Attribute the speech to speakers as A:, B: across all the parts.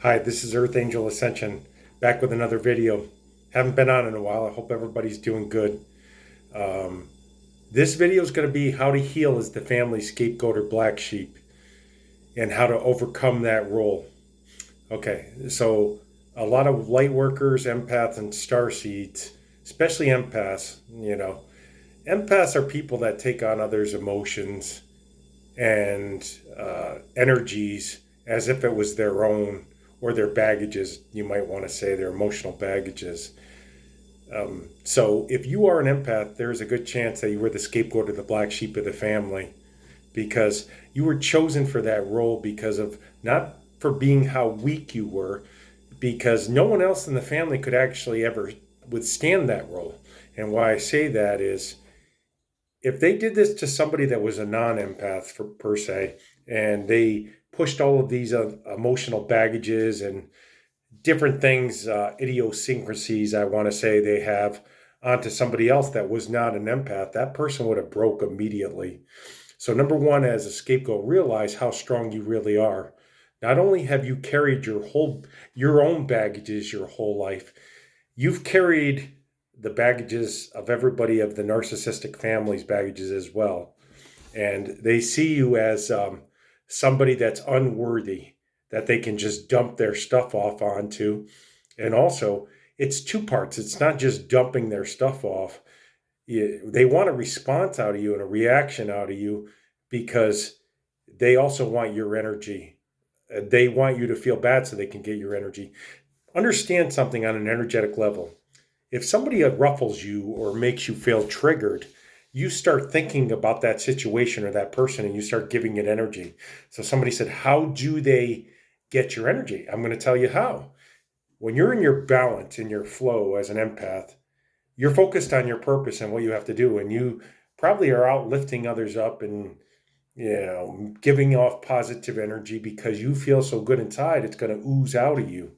A: Hi, this is Earth Angel Ascension, back with another video. Haven't been on in a while. I hope everybody's doing good. Um, this video is going to be how to heal as the family scapegoat or black sheep and how to overcome that role. Okay, so a lot of light workers, empaths, and starseeds, especially empaths are people that take on others' emotions and energies as if it was their own, or their baggages, you might want to say, their emotional baggages. So if you are an empath, there's a good chance that you were the scapegoat of the black sheep of the family because you were chosen for that role because of not for being how weak you were, because no one else in the family could actually ever withstand that role. And why I say that is if they did this to somebody that was a non-empath per se, and they pushed all of these emotional baggages and different things, idiosyncrasies, I want to say they have onto somebody else that was not an empath, that person would have broke immediately. So number one, as a scapegoat, realize how strong you really are. Not only have you carried your own baggages your whole life, you've carried the baggages of everybody of the narcissistic family's baggages as well. And they see you as somebody that's unworthy, that they can just dump their stuff off onto. And also, it's two parts. It's not just dumping their stuff off. They want a response out of you and a reaction out of you because they also want your energy. They want you to feel bad so they can get your energy. Understand something on an energetic level. If somebody ruffles you or makes you feel triggered, you start thinking about that situation or that person and you start giving it energy. So somebody said, how do they get your energy? I'm going to tell you how. When you're in your balance, in your flow as an empath, you're focused on your purpose and what you have to do. And you probably are out lifting others up and, giving off positive energy because you feel so good inside, it's going to ooze out of you.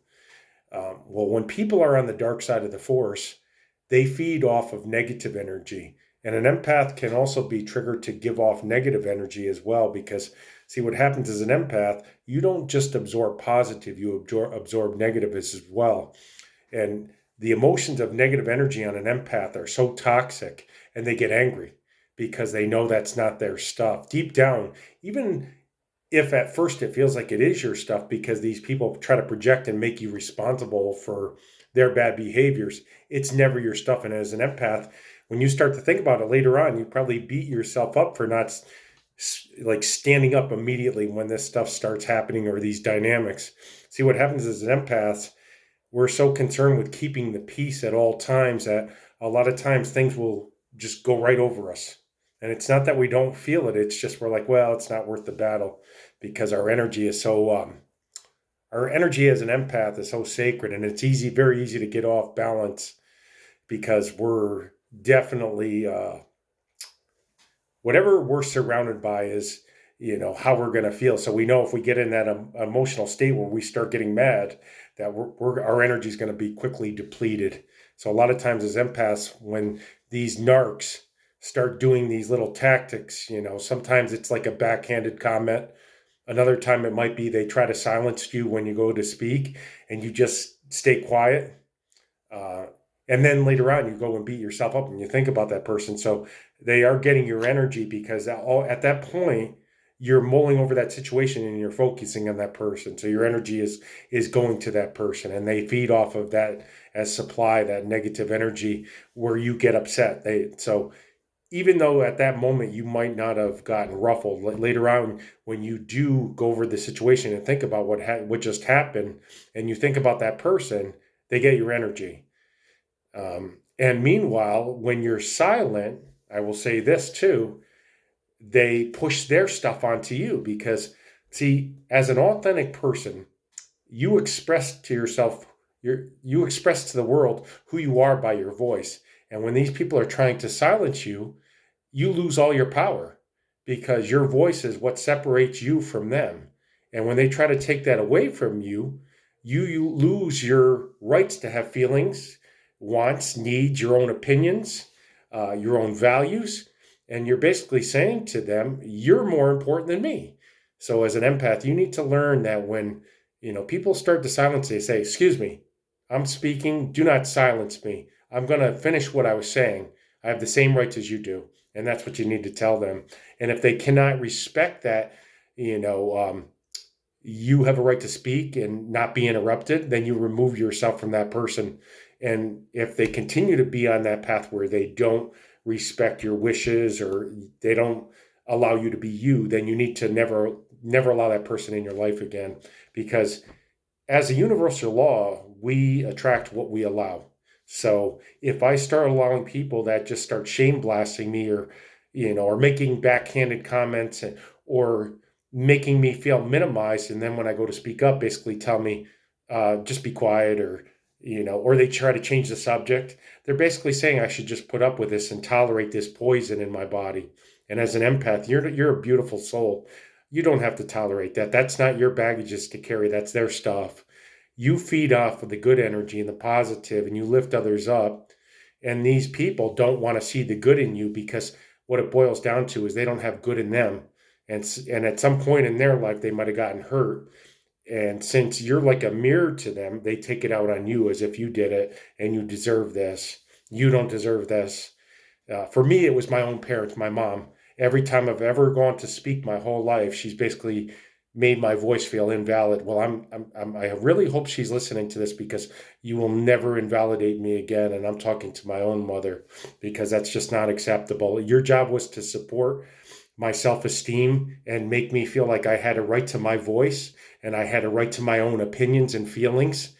A: Well, when people are on the dark side of the force, they feed off of negative energy. And an empath can also be triggered to give off negative energy as well. Because, see, what happens as an empath, you don't just absorb positive, you absorb negative as well. And the emotions of negative energy on an empath are so toxic and they get angry because they know that's not their stuff. Deep down, even if at first it feels like it is your stuff because these people try to project and make you responsible for their bad behaviors, it's never your stuff. And as an empath, when you start to think about it later on, you probably beat yourself up for not like standing up immediately when this stuff starts happening or these dynamics. See, what happens as an empath, we're so concerned with keeping the peace at all times that a lot of times things will just go right over us. And it's not that we don't feel it, it's just we're like, well, it's not worth the battle because our energy as an empath is so sacred, and it's very easy to get off balance because we're definitely whatever we're surrounded by is how we're going to feel. So we know if we get in that emotional state where we start getting mad, that our energy is going to be quickly depleted. So a lot of times as empaths, when these narcs start doing these little tactics, sometimes it's like a backhanded comment. Another time it might be they try to silence you when you go to speak and you just stay quiet. Uh, and then later on, you go and beat yourself up and you think about that person. So they are getting your energy because at that point, you're mulling over that situation and you're focusing on that person. So your energy is going to that person, and they feed off of that as supply, that negative energy where you get upset. So even though at that moment you might not have gotten ruffled, later on when you do go over the situation and think about what just happened, and you think about that person, they get your energy. And meanwhile, when you're silent, I will say this too, they push their stuff onto you because, see, as an authentic person, you express to yourself, you express to the world who you are by your voice. And when these people are trying to silence you, you lose all your power because your voice is what separates you from them. And when they try to take that away from you, you lose your rights to have feelings, wants, needs, your own opinions, your own values. And you're basically saying to them, you're more important than me. So as an empath, you need to learn that when People start to silence. They say, "Excuse me, I'm speaking. Do not silence me. I'm going to finish what I was saying. I have the same rights as you do." And that's what you need to tell them. And if they cannot respect that, you know, you have a right to speak and not be interrupted, then you remove yourself from that person. And if they continue to be on that path where they don't respect your wishes or they don't allow you to be you, then you need to never allow that person in your life again. Because as a universal law, we attract what we allow. So if I start allowing people that just start shame blasting me, or making backhanded comments, or making me feel minimized, and then when I go to speak up, basically tell me, just be quiet, or they try to change the subject, they're basically saying I should just put up with this and tolerate this poison in my body. And as an empath, you're a beautiful soul. You don't have to tolerate that. That's not your baggages to carry. That's their stuff. You feed off of the good energy and the positive, and you lift others up. And these people don't want to see the good in you, because what it boils down to is they don't have good in them. And at some point in their life, they might have gotten hurt. And since you're like a mirror to them, they take it out on you as if you did it and you deserve this. You don't deserve this. For me, it was my own parents, my mom. Every time I've ever gone to speak my whole life, she's basically made my voice feel invalid. Well, I really hope she's listening to this, because you will never invalidate me again. And I'm talking to my own mother, because that's just not acceptable. Your job was to support my self-esteem and make me feel like I had a right to my voice and I had a right to my own opinions and feelings.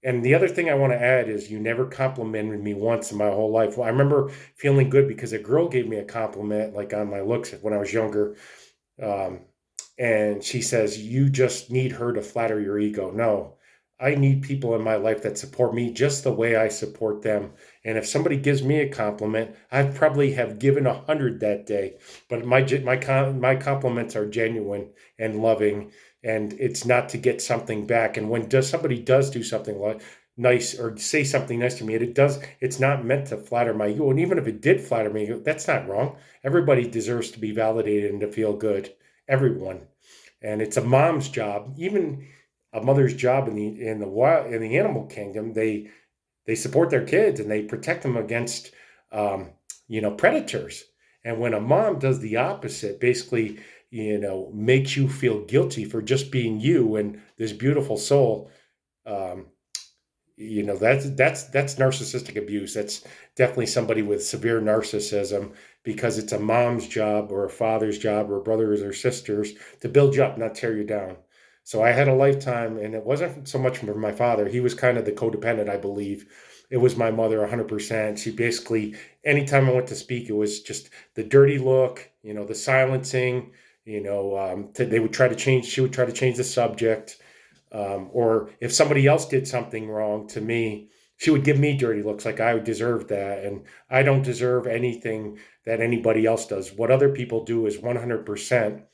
A: And the other thing I want to add is you never complimented me once in my whole life. Well, I remember feeling good because a girl gave me a compliment, like on my looks when I was younger. Um, and she says, "You just need her to flatter your ego." No, I need people in my life that support me just the way I support them. And if somebody gives me a compliment, I probably have given 100 that day. But my compliments are genuine and loving, and it's not to get something back. And when somebody does do something like nice or say something nice to me, it's not meant to flatter my ego. And even if it did flatter me, that's not wrong. Everybody deserves to be validated and to feel good. Everyone. And it's a mom's job, even a mother's job in the animal kingdom. They support their kids and they protect them against predators. And when a mom does the opposite, basically, makes you feel guilty for just being you and this beautiful soul, um, that's narcissistic abuse. That's definitely somebody with severe narcissism, because it's a mom's job or a father's job or brothers or sisters to build you up, not tear you down. So I had a lifetime, and it wasn't so much for my father. He was kind of the codependent, I believe. It was my mother 100%. She basically, anytime I went to speak, it was just the dirty look, the silencing, they would try to change, she would try to change the subject. Or if somebody else did something wrong to me, she would give me dirty looks like I deserved that. And I don't deserve anything that anybody else does. What other people do is 100%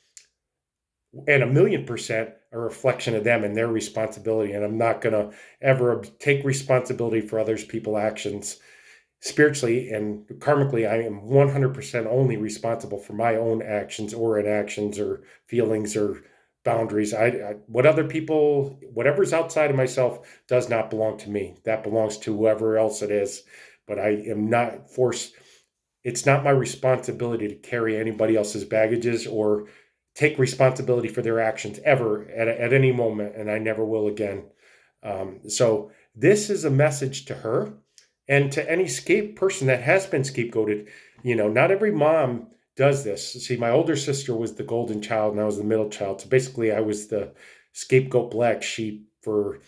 A: and 1,000,000% a reflection of them and their responsibility. And I'm not going to ever take responsibility for others people's actions. Spiritually and karmically, I am 100% only responsible for my own actions or inactions or feelings or boundaries. What other people, whatever's outside of myself, does not belong to me. That belongs to whoever else it is. But I am not forced. It's not my responsibility to carry anybody else's baggages or take responsibility for their actions ever at any moment, and I never will again. So this is a message to her and to any person that has been scapegoated. Not every mom does this. See, my older sister was the golden child and I was the middle child. So basically I was the scapegoat black sheep for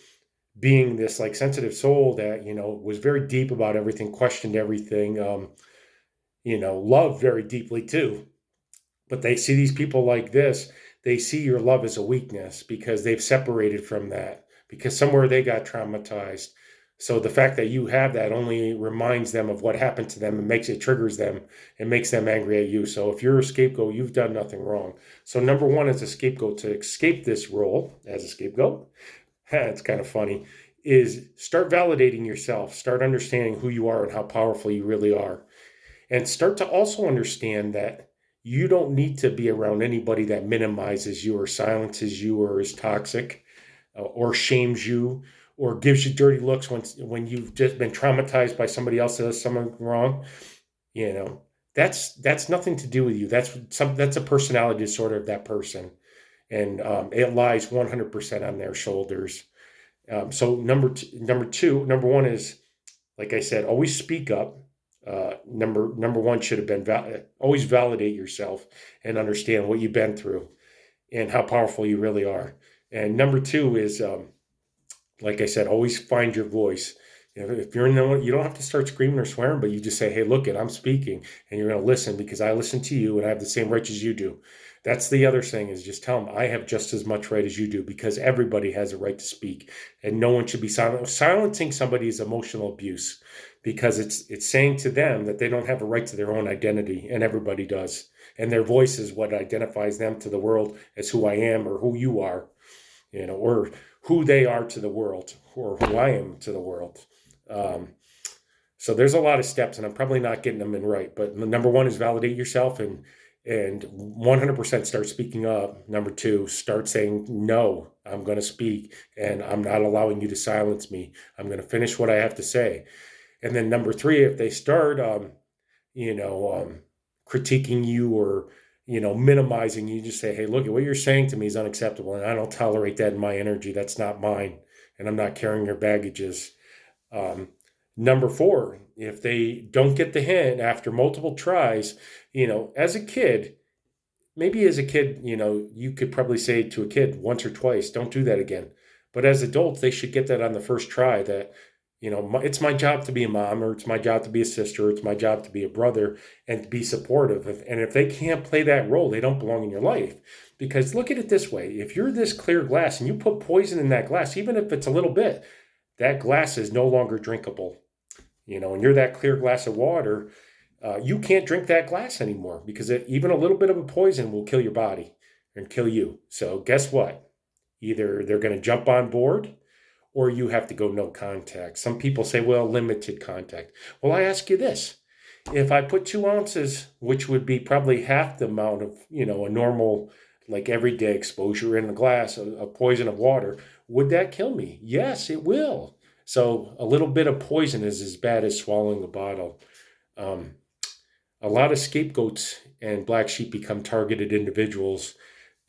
A: being this like sensitive soul that, was very deep about everything, questioned everything, loved very deeply too. But they see these people like this, they see your love as a weakness because they've separated from that, because somewhere they got traumatized. So the fact that you have that only reminds them of what happened to them and triggers them and makes them angry at you. So if you're a scapegoat, you've done nothing wrong. So number one as a scapegoat, to escape this role as a scapegoat, it's kind of funny, is start validating yourself, start understanding who you are and how powerful you really are. And start to also understand that you don't need to be around anybody that minimizes you or silences you or is toxic. or shames you or gives you dirty looks when you've just been traumatized by somebody else that does something wrong, you know, that's nothing to do with you. That's a personality disorder of that person, and it lies 100% on their shoulders. So number one is, like I said, always speak up. Number one should have been always validate yourself and understand what you've been through and how powerful you really are. And number two is, like I said, always find your voice. If you're in the one, you don't have to start screaming or swearing, but you just say, "Hey, look it, I'm speaking, and you're going to listen because I listen to you and I have the same rights as you do." That's the other thing, is just tell them I have just as much right as you do, because everybody has a right to speak, and no one should be silent. Silencing somebody is emotional abuse, because it's saying to them that they don't have a right to their own identity, and everybody does, and their voice is what identifies them to the world as who I am or who you are, or who they are to the world, or who I am to the world. Um, so there's a lot of steps, and I'm probably not getting them in right. But number one is validate yourself, and 100% start speaking up. Number two, start saying no. I'm going to speak, and I'm not allowing you to silence me. I'm going to finish what I have to say. And then number three, if they start, you know, critiquing you or minimizing you, just say, hey, look, what you're saying to me is unacceptable, and I don't tolerate that in my energy. That's not mine, and I'm not carrying your baggages. Number four, if they don't get the hint after multiple tries, as a kid, maybe as a kid, you could probably say to a kid once or twice, don't do that again. But as adults, they should get that on the first try, that, it's my job to be a mom, or it's my job to be a sister, or it's my job to be a brother, and to be supportive. And if they can't play that role, they don't belong in your life. Because look at it this way: if you're this clear glass and you put poison in that glass, even if it's a little bit, that glass is no longer drinkable. And you're that clear glass of water, you can't drink that glass anymore, because even a little bit of a poison will kill your body and kill you. So guess what? Either they're going to jump on board, or you have to go no contact. Some people say, well, limited contact. Well, I ask you this. If I put 2 ounces, which would be probably half the amount of, a normal, like everyday exposure in a glass of poison of water, would that kill me? Yes, it will. So a little bit of poison is as bad as swallowing a bottle. Um, a lot of scapegoats and black sheep become targeted individuals.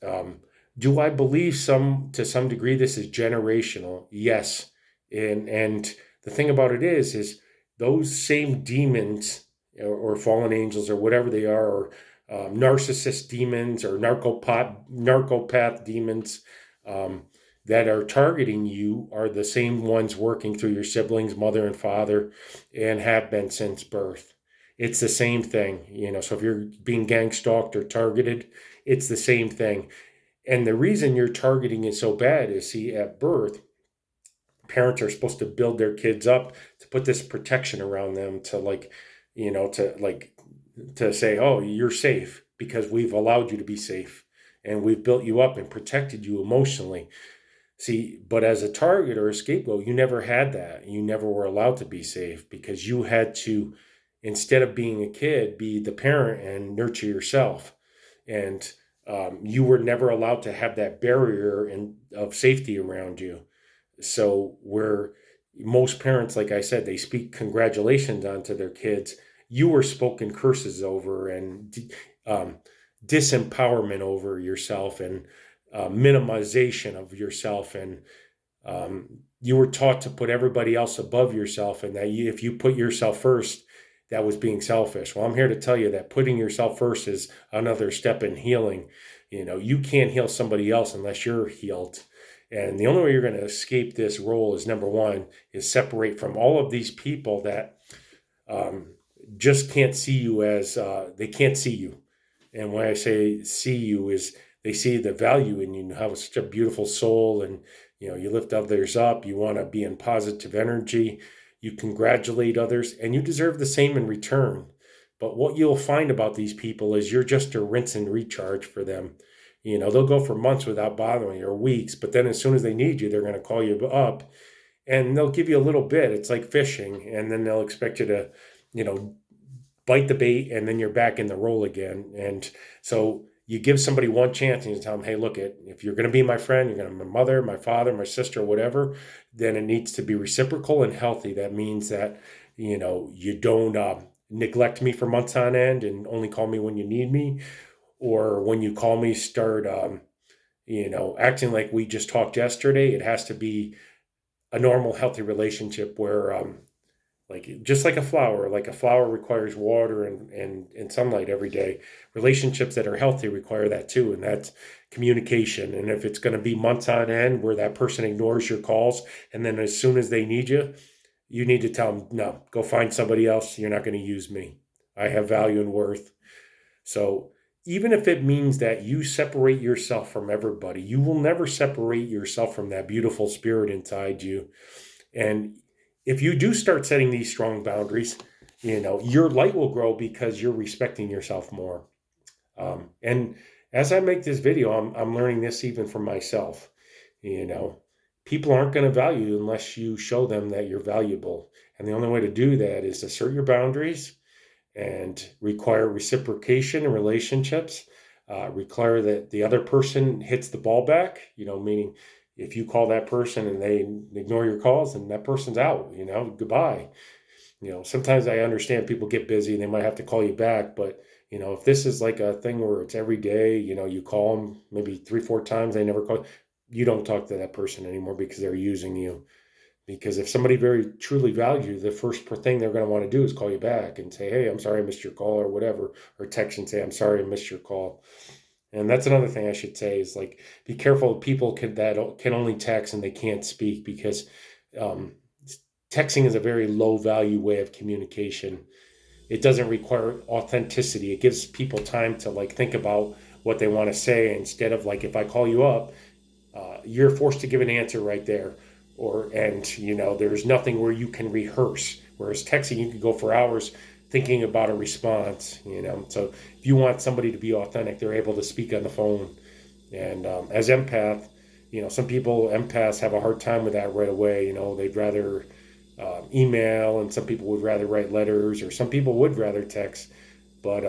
A: Um, do I believe to some degree this is generational? Yes. And the thing about it is those same demons, or fallen angels, or whatever they are, or narcissist demons, or narcopath demons, that are targeting you, are the same ones working through your siblings, mother and father, and have been since birth. It's the same thing, So if you're being gang stalked or targeted, it's the same thing. And the reason you're targeting it so bad is, see, at birth, parents are supposed to build their kids up to put this protection around them, to to say, oh, you're safe because we've allowed you to be safe, and we've built you up and protected you emotionally. See, but as a target or a scapegoat, you never had that. You never were allowed to be safe, because you had to, instead of being a kid, be the parent and nurture yourself. And you were never allowed to have that barrier of safety around you. So where most parents, like I said, they speak congratulations onto their kids, you were spoken curses over, and disempowerment over yourself, and minimization of yourself, and you were taught to put everybody else above yourself, and that if you put yourself first, that was being selfish. Well, I'm here to tell you that putting yourself first is another step in healing. You can't heal somebody else unless you're healed. And the only way you're going to escape this role is, number one, is separate from all of these people that just can't see you as, they can't see you. And when I say see you, is they see the value in you. You have such a beautiful soul, and you lift others up. You want to be in positive energy. You congratulate others, and you deserve the same in return. But what you'll find about these people is you're just a rinse and recharge for them. They'll go for months without bothering you, or weeks, but then as soon as they need you, they're going to call you up, and they'll give you a little bit. It's like fishing, and then they'll expect you to, bite the bait, and then you're back in the role again. And so you give somebody one chance and you tell them, hey, look, if you're going to be my friend, you're going to be my mother, my father, my sister, whatever, then it needs to be reciprocal and healthy. That means that, you don't neglect me for months on end and only call me when you need me, or when you call me, start, acting like we just talked yesterday. It has to be a normal, healthy relationship where, like just like a flower requires water and sunlight every day. Relationships that are healthy require that too, and that's communication. And if it's going to be months on end where that person ignores your calls, and then as soon as they need you, you need to tell them, no, go find somebody else. You're not going to use me. I have value and worth. So even if it means that you separate yourself from everybody, you will never separate yourself from that beautiful spirit inside you. And if you do start setting these strong boundaries, your light will grow because you're respecting yourself more. And as I make this video, I'm learning this even for myself. You know, People aren't going to value you unless you show them that you're valuable. And the only way to do that is to assert your boundaries and require reciprocation in relationships. Require that the other person hits the ball back, meaning if you call that person and they ignore your calls, then that person's out, goodbye. Sometimes I understand people get busy and they might have to call you back, but if this is like a thing where it's every day, you call them maybe 3, 4 times, they never call you, don't talk to that person anymore because they're using you. Because if somebody very truly values you, the first thing they're going to want to do is call you back and say, hey, I'm sorry I missed your call or whatever, or text and say, I'm sorry I missed your call. And that's another thing I should say is, like, be careful of people that can only text and they can't speak, because um, texting is a very low value way of communication. It doesn't require authenticity. It gives people time to think about what they want to say, instead of if I call you up, you're forced to give an answer right there. There's nothing where you can rehearse. Whereas texting, you can go for hours thinking about a response. So if you want somebody to be authentic, they're able to speak on the phone. And as empath, some empaths have a hard time with that right away. They'd rather email, and some people would rather write letters, or some people would rather text. But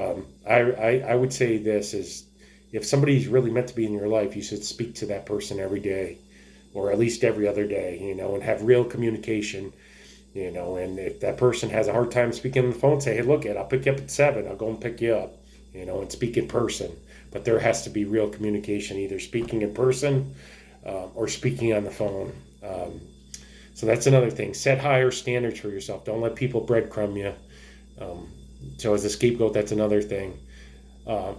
A: I would say this is, if somebody's really meant to be in your life, you should speak to that person every day, or at least every other day, and have real communication, and if that person has a hard time speaking on the phone, say, hey, look, I'll pick you up at 7, I'll go and pick you up, and speak in person. But there has to be real communication, either speaking in person or speaking on the phone. So that's another thing. Set higher standards for yourself. Don't let people breadcrumb you. So as a scapegoat, that's another thing.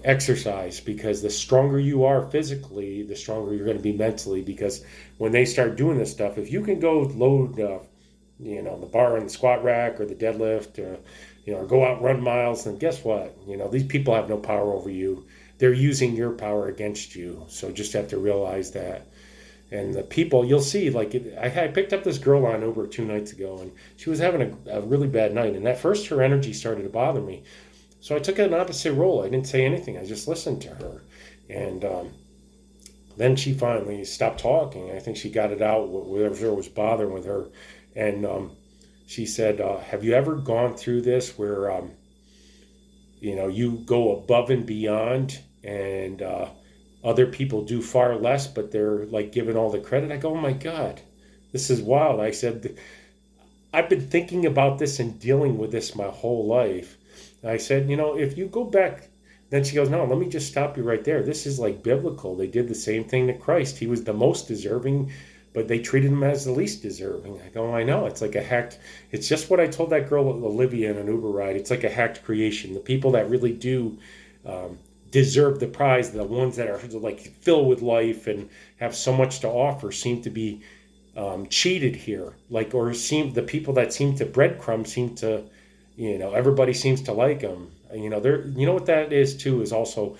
A: Exercise, because the stronger you are physically, the stronger you're going to be mentally. Because when they start doing this stuff, if you can go load, the bar and the squat rack or the deadlift, or go out and run miles, then guess what? These people have no power over you. They're using your power against you. So just have to realize that. And the people, you'll see, I picked up this girl on Uber 2 nights ago, and she was having a really bad night. And at first, her energy started to bother me. So I took an opposite role. I didn't say anything. I just listened to her. And then she finally stopped talking. I think she got it out, whatever was bothering with her. And she said, have you ever gone through this where, you go above and beyond, and other people do far less, but they're given all the credit? I go, oh my God, this is wild. I said, I've been thinking about this and dealing with this my whole life. I said, if you go back, then she goes, no, let me just stop you right there. This is biblical. They did the same thing to Christ. He was the most deserving, but they treated him as the least deserving. I go, I know. It's like a hacked, it's just what I told that girl, Olivia, in an Uber ride. It's like a hacked creation. The people that really do deserve the prize, the ones that are filled with life and have so much to offer, seem to be cheated here. The people that seem to breadcrumb seem to, everybody seems to like them. What that is too, is also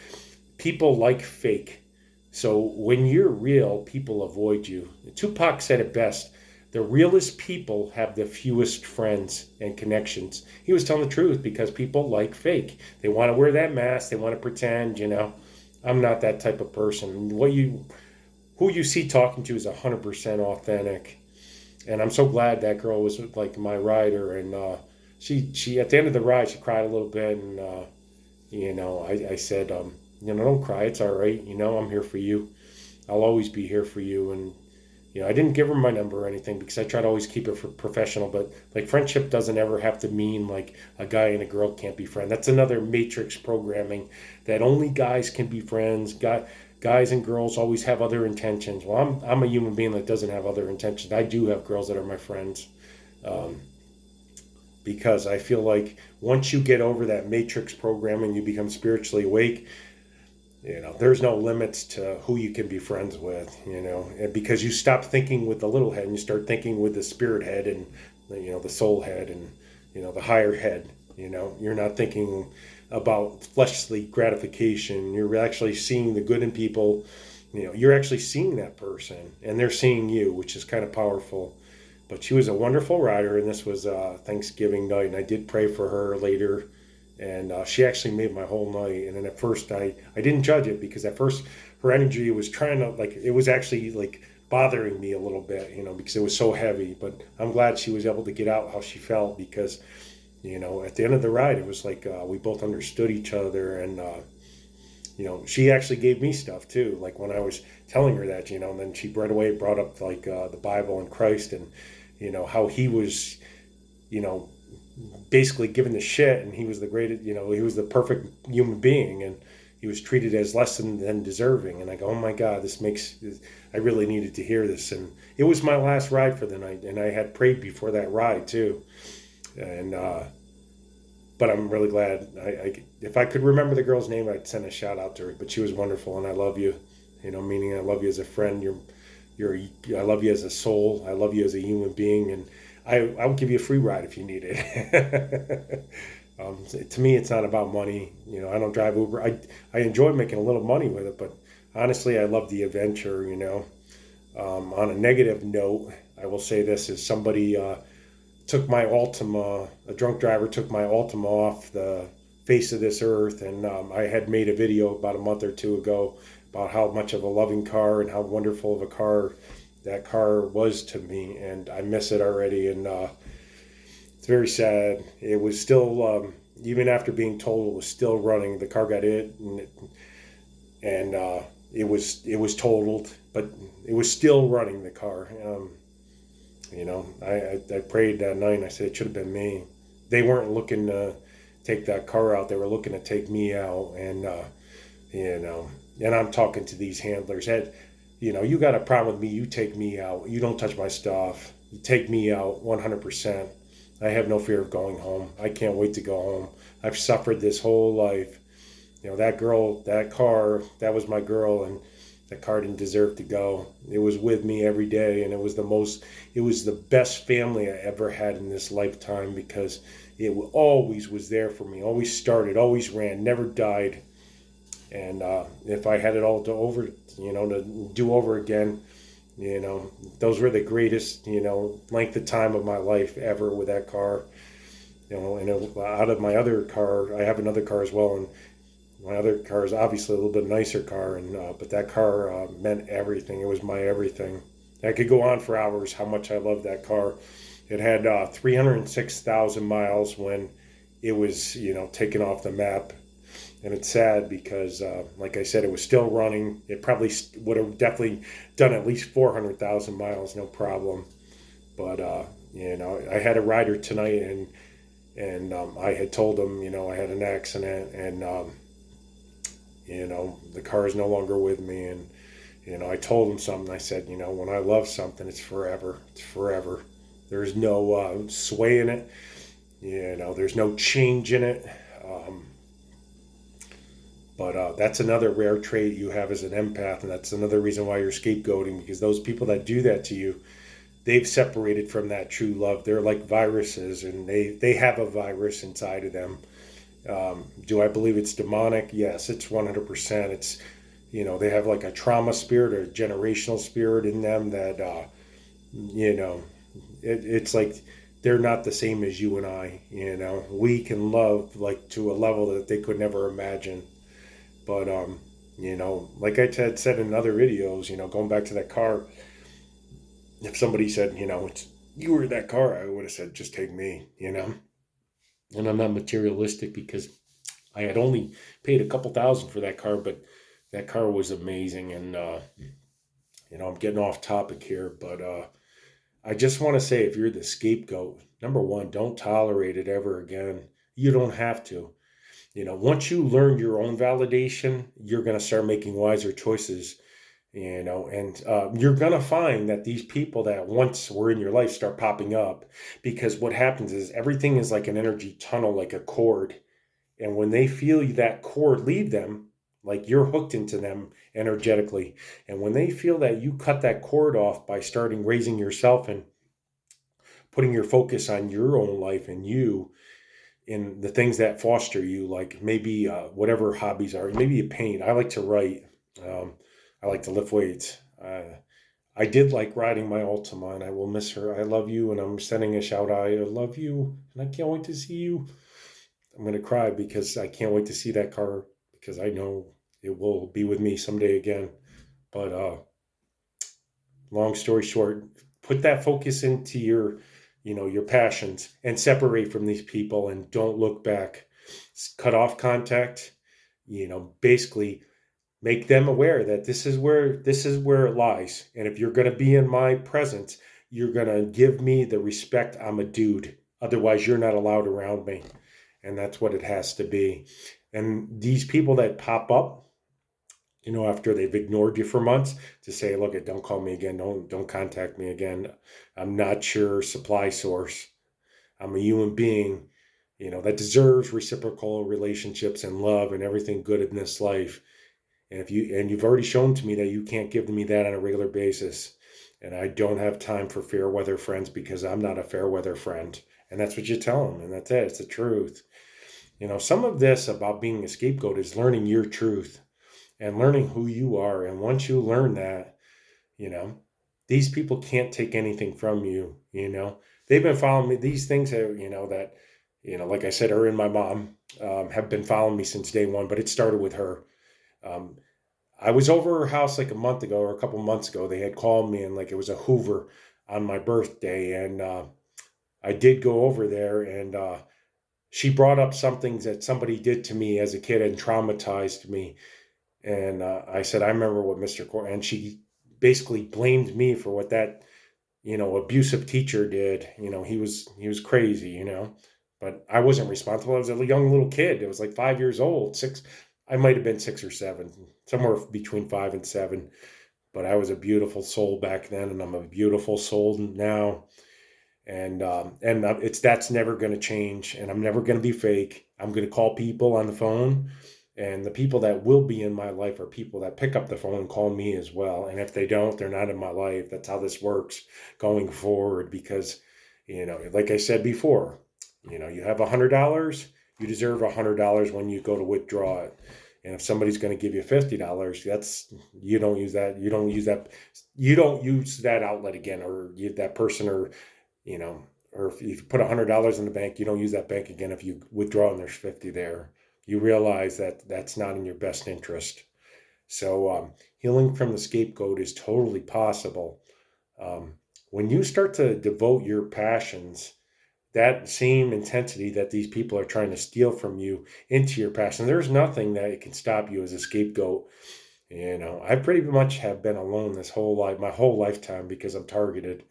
A: people like fake. So when you're real, people avoid you. Tupac said it best: the realest people have the fewest friends and connections. He was telling the truth, because people like fake. They want to wear that mask. They want to pretend, I'm not that type of person. Who you see talking to is 100% authentic. And I'm so glad that girl was my rider. And she at the end of the ride, she cried a little bit. And, I said, don't cry. It's all right. I'm here for you. I'll always be here for you. And I didn't give her my number or anything because I try to always keep it for professional. But like friendship doesn't ever have to mean like a guy and a girl can't be friends. That's another matrix programming that only guys can be friends. Guys and girls always have other intentions. Well, I'm a human being that doesn't have other intentions. I do have girls that are my friends. Um, because I feel like once you get over that matrix programming, you become spiritually awake. There's no limits to who you can be friends with. And because you stop thinking with the little head and you start thinking with the spirit head and the soul head and the higher head. You're not thinking about fleshly gratification. You're actually seeing the good in people. You're actually seeing that person and they're seeing you, which is kind of powerful. But she was a wonderful rider, and this was Thanksgiving night, and I did pray for her later, and she actually made my whole night. And then at first, I didn't judge it because at first her energy was trying to it was actually bothering me a little bit, because it was so heavy. But I'm glad she was able to get out how she felt because, at the end of the ride, it was like we both understood each other, and she actually gave me stuff too. Like when I was telling her that, and then she right away brought up the Bible and Christ and how he was, basically given the shit, and he was the greatest, he was the perfect human being, and he was treated as less than deserving. And I go, oh my God, I really needed to hear this. And it was my last ride for the night, and I had prayed before that ride too. And but I'm really glad. If I could remember the girl's name, I'd send a shout out to her. But she was wonderful, and I love you. Meaning I love you as a friend. I love you as a soul. I love you as a human being, and I'll give you a free ride if you need it. To me, it's not about money. I don't drive Uber. I enjoy making a little money with it, but honestly, I love the adventure. On a negative note, I will say this: is somebody took my Altima. A drunk driver took my Altima off the face of this earth, and I had made a video about a month or two ago about how much of a loving car and how wonderful of a car that car was to me, and I miss it already, and it's very sad. It was still, even after being told it was still running, the car got hit, and it was totaled, but it was still running, the car. I prayed that night, and I said it should have been me. They weren't looking to take that car out, they were looking to take me out, and and I'm talking to these handlers. Hey, you got a problem with me, you take me out. You don't touch my stuff. You take me out 100%. I have no fear of going home. I can't wait to go home. I've suffered this whole life. That girl, that car, that was my girl, and that car didn't deserve to go. It was with me every day, and it was the best family I ever had in this lifetime because it always was there for me, always started, always ran, never died. And if I had it all to do over again, those were the greatest, length of time of my life ever with that car. And out of my other car, I have another car as well, and my other car is obviously a little bit nicer car, and but that car meant everything. It was my everything. I could go on for hours how much I love that car. It had 306,000 miles when it was, taken off the map. And it's sad because, like I said, it was still running. It probably would have definitely done at least 400,000 miles, no problem. But, I had a rider tonight, and I had told him, I had an accident, and, the car is no longer with me. And, I told him something. I said, when I love something, it's forever. It's forever. There's no sway in it. There's no change in it. But that's another rare trait you have as an empath, and that's another reason why you're scapegoating, because those people that do that to you, they've separated from that true love. They're like viruses, and they have a virus inside of them. Do I believe it's demonic? Yes, it's 100%. It's, they have like a trauma spirit or a generational spirit in them that, it's like they're not the same as you and I. We can love like to a level that they could never imagine. But, like I had said in other videos, going back to that car, if somebody said, you were that car, I would have said, just take me, And I'm not materialistic because I had only paid a couple thousand for that car, but that car was amazing. And I'm getting off topic here, but I just want to say, if you're the scapegoat, number one, don't tolerate it ever again. You don't have to. Once you learn your own validation, you're going to start making wiser choices. And you're going to find that these people that once were in your life start popping up, because what happens is everything is like an energy tunnel, like a cord. And when they feel that cord leave them, like you're hooked into them energetically. And when they feel that you cut that cord off by starting raising yourself and putting your focus on your own life and you in the things that foster you, like maybe whatever hobbies are, maybe you paint. I like to write. Um, I like to lift weights. I did like riding my Altima, and I will miss her. I love you, and I'm sending a shout out. I love you, and I can't wait to see you. I'm going to cry because I can't wait to see that car, because I know it will be with me someday again. But long story short, put that focus into your passions, and separate from these people and don't look back. Cut off contact. Basically make them aware that this is where it lies. And if you're going to be in my presence, you're going to give me the respect. I'm a dude. Otherwise, you're not allowed around me. And that's what it has to be. And these people that pop up, after they've ignored you for months, to say, look, don't call me again. Don't contact me again. I'm not your supply source. I'm a human being, that deserves reciprocal relationships and love and everything good in this life. And you've already shown to me that you can't give me that on a regular basis. And I don't have time for fair weather friends, because I'm not a fair weather friend. And that's what you tell them. And that's it. It's the truth. Some of this about being a scapegoat is learning your truth and learning who you are. And once you learn that, you know, these people can't take anything from you. They've been following me. These things like I said, her and my mom have been following me since day one, but it started with her. Um, I was over her house like a month ago or a couple months ago. They had called me, and like it was a Hoover on my birthday. And I did go over there, and she brought up something that somebody did to me as a kid and traumatized me. And I said, I remember what Mr. And she basically blamed me for what that, abusive teacher did. He was crazy, but I wasn't responsible. I was a young little kid. It was like 5 years old, six. I might have been 6 or 7, somewhere between 5 and 7. But I was a beautiful soul back then, and I'm a beautiful soul now. And it's that's never going to change, and I'm never going to be fake. I'm going to call people on the phone, and the people that will be in my life are people that pick up the phone and call me as well. And if they don't, they're not in my life. That's how this works going forward, because like I said before, you have $100, you deserve $100 when you go to withdraw it. And if somebody's going to give you $50, that's you don't use that. You don't use that outlet again, or that person, you know, or if you put $100 in the bank, you don't use that bank again. If you withdraw and there's 50 there, you realize that that's not in your best interest. So healing from the scapegoat is totally possible. Um, when you start to devote your passions, that same intensity that these people are trying to steal from you, into your passion, there's nothing that can stop you as a scapegoat. I pretty much have been alone this whole life, my whole lifetime, because I'm targeted.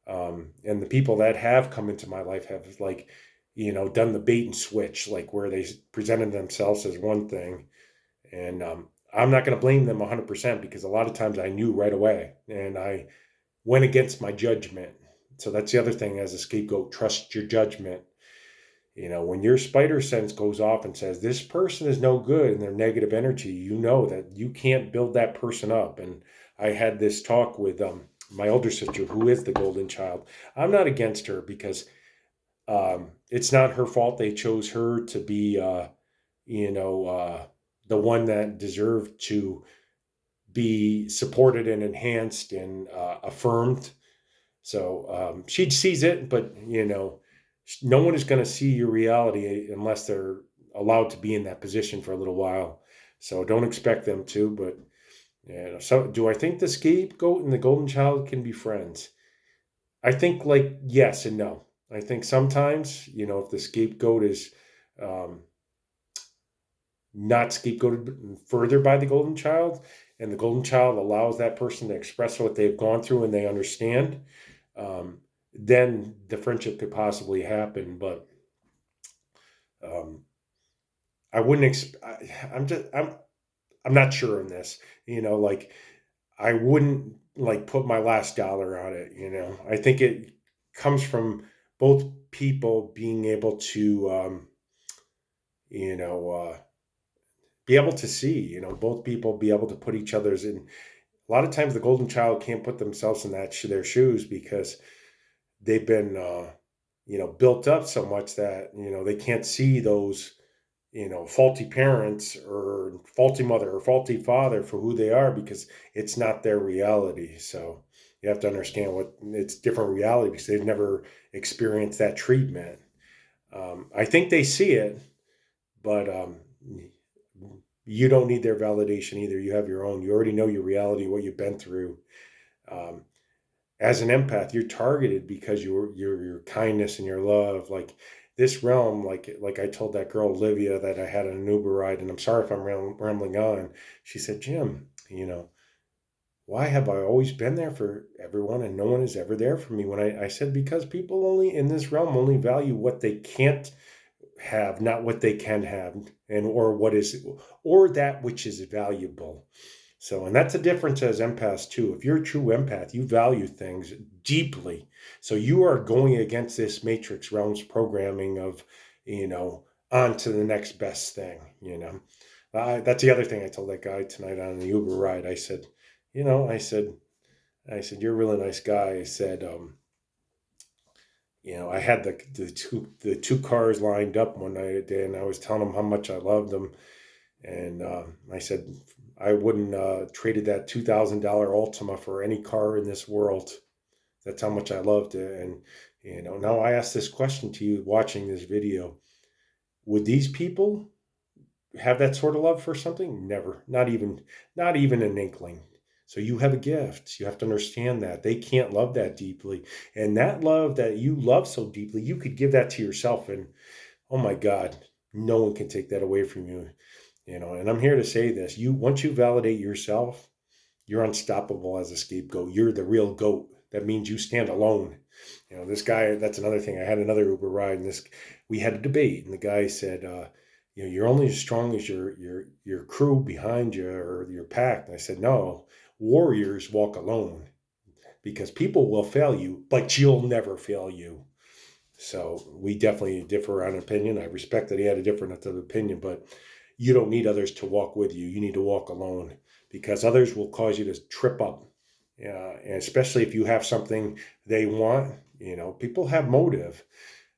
A: And the people that have come into my life have, like, done the bait and switch, like where they presented themselves as one thing. And I'm not going to blame them 100%, because a lot of times I knew right away and I went against my judgment. So that's the other thing as a scapegoat: trust your judgment. When your spider sense goes off and says this person is no good and they're negative energy, you know that you can't build that person up. And I had this talk with my older sister, who is the golden child. I'm not against her, because it's not her fault they chose her to be, the one that deserved to be supported and enhanced and affirmed. So she sees it, but no one is going to see your reality unless they're allowed to be in that position for a little while. So don't expect them to. But so do I think the scapegoat and the golden child can be friends? I think, like, yes and no. I think sometimes, if the scapegoat is um, not scapegoated further by the golden child, and the golden child allows that person to express what they've gone through and they understand, um, then the friendship could possibly happen. But um, I wouldn't. I'm not sure on this. Like I wouldn't like put my last dollar on it. I think it comes from both people being able to, you know, be able to see. Both people be able to put each other's in. A lot of times, the golden child can't put themselves in their shoes because they've been, built up so much that they can't see those faulty parents or faulty mother or faulty father for who they are because it's not their reality. So you have to understand what it's different reality because they've never experienced that treatment. I think they see it, but you don't need their validation either. You have your own. You already know your reality, what you've been through. Um, as an empath, you're targeted because your kindness and your love, like this realm, like I told that girl Olivia that I had an Uber ride, and I'm sorry if I'm rambling on. She said, Jim, why have I always been there for everyone and no one is ever there for me? When I said, because people only in this realm only value what they can't have, not what they can have, and or that which is valuable. So, and that's a difference as empaths too. If you're a true empath, you value things deeply. So you are going against this matrix realms programming of, on to the next best thing. That's the other thing I told that guy tonight on the Uber ride. I said, you're a really nice guy. I said, I had the two cars lined up one night and I was telling them how much I loved them. And I said, I wouldn't traded that $2,000 Altima for any car in this world. That's how much I loved it. And, now I ask this question to you watching this video. Would these people have that sort of love for something? Never. Not even an inkling. So you have a gift. You have to understand that. They can't love that deeply. And that love that you love so deeply, you could give that to yourself. And oh my God, no one can take that away from you. And I'm here to say this. Once you validate yourself, you're unstoppable as a scapegoat. You're the real goat. That means you stand alone. This guy, that's another thing. I had another Uber ride and we had a debate and the guy said, you're only as strong as your crew behind you or your pack. And I said, no, warriors walk alone because people will fail you, but you'll never fail you. So we definitely differ on opinion. I respect that he had a different opinion, but you don't need others to walk with you. You need to walk alone because others will cause you to trip up. And especially if you have something they want, people have motive.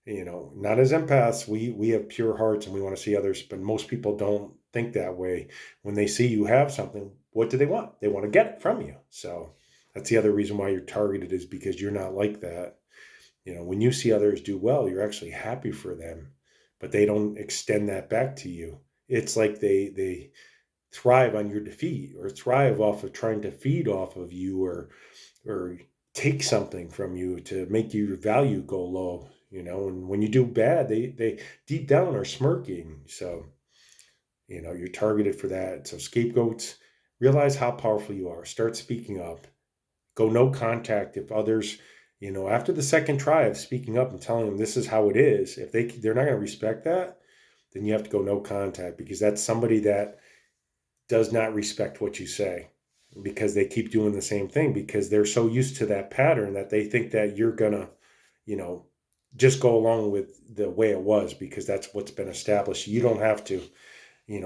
A: Not as empaths, we have pure hearts and we want to see others, but most people don't think that way. When they see you have something, what do they want? They want to get it from you. So that's the other reason why you're targeted is because you're not like that. When you see others do well, you're actually happy for them, but they don't extend that back to you. It's like they thrive on your defeat or thrive off of trying to feed off of you or take something from you to make your value go low. And when you do bad, they deep down are smirking. So, you're targeted for that. So scapegoats, realize how powerful you are. Start speaking up. Go no contact if others, after the second try of speaking up and telling them this is how it is, if they're not going to respect that, then you have to go no contact because that's somebody that does not respect what you say because they keep doing the same thing because they're so used to that pattern that they think that you're gonna, just go along with the way it was because that's what's been established. You don't have to,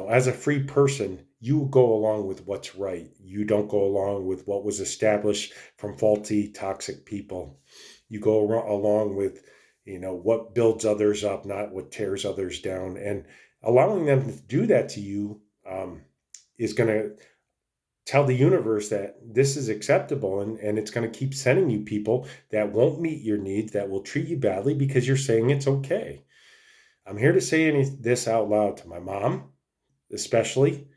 A: as a free person, you go along with what's right. You don't go along with what was established from faulty, toxic people. You go along with, what builds others up, not what tears others down. And allowing them to do that to you is going to tell the universe that this is acceptable and it's going to keep sending you people that won't meet your needs, that will treat you badly because you're saying it's okay. I'm here to say this out loud to my mom, especially.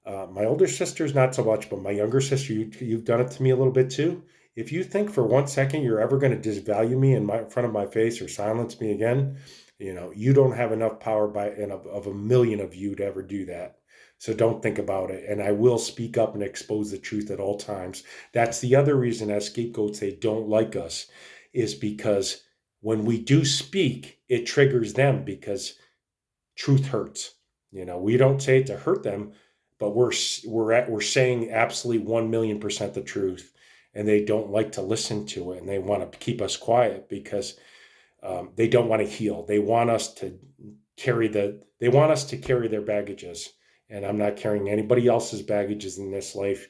A: My older sister's not so much, but my younger sister, you've done it to me a little bit too. If you think for 1 second you're ever going to disvalue me in front of my face or silence me again, you don't have enough power of a million of you to ever do that. So don't think about it. And I will speak up and expose the truth at all times. That's the other reason as scapegoats they don't like us, is because when we do speak, it triggers them because truth hurts. We don't say it to hurt them, but we're saying absolutely 1,000,000% the truth, and they don't like to listen to it, and they want to keep us quiet because they don't want to heal. They want us to carry their baggages, and I'm not carrying anybody else's baggages in this life